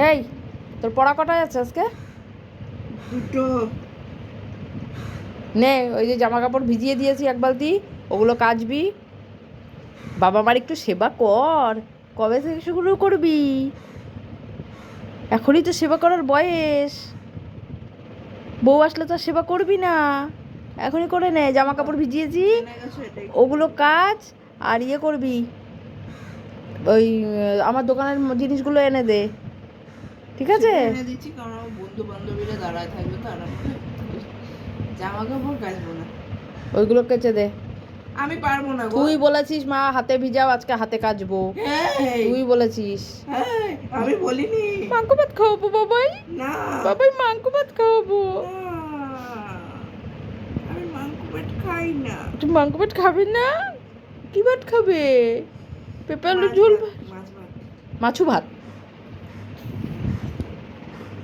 এই তোর পড়া কটায় আছে আজকে? দুটো। নে ওই যে জামা কাপড় ভিজিয়ে দিয়েছি এক বালতি, ওগুলো কাচবি। বাবা মার একটু সেবা কর। কবে থেকে শুরু করবি? এখনই তো সেবা করার বয়স। বউ আসলে তো আর সেবা করবি না, এখনই করে নে। জামা কাপড় ভিজিয়েছি, জেনে গেছো এটাই ওগুলো কাচ। আর ইয়ে করবি, ওই আমার দোকানের জিনিসগুলো এনে দে, ঠিক আছে? সেটা এনে দিচ্ছি, কারণ আমার বন্ধু বান্ধবীরা দাঁড়ায় থাকবে, তো আরাম করে জামা কাপড় কাচবো না। ওইগুলো কেচে দে। আমি পারবো না গো। তুই বলেছিস মা হাতে ভিজাও, আজকে হাতে কাচবো। এই, তুই বলেছিস। এই, আমি বলিনি। মাংস ভাত খাওয়াবো বাবাই, না, বাবাই মাংস ভাত খাওয়াবো। না, আমি মাংস পেট খাই না। তুই মাংস ভাত খাবি না? কি ভাত খাবে? পেঁপে আলু মাছ ঝোল ভাত, ভাত? মাছ ভাত। মাছু ভাত?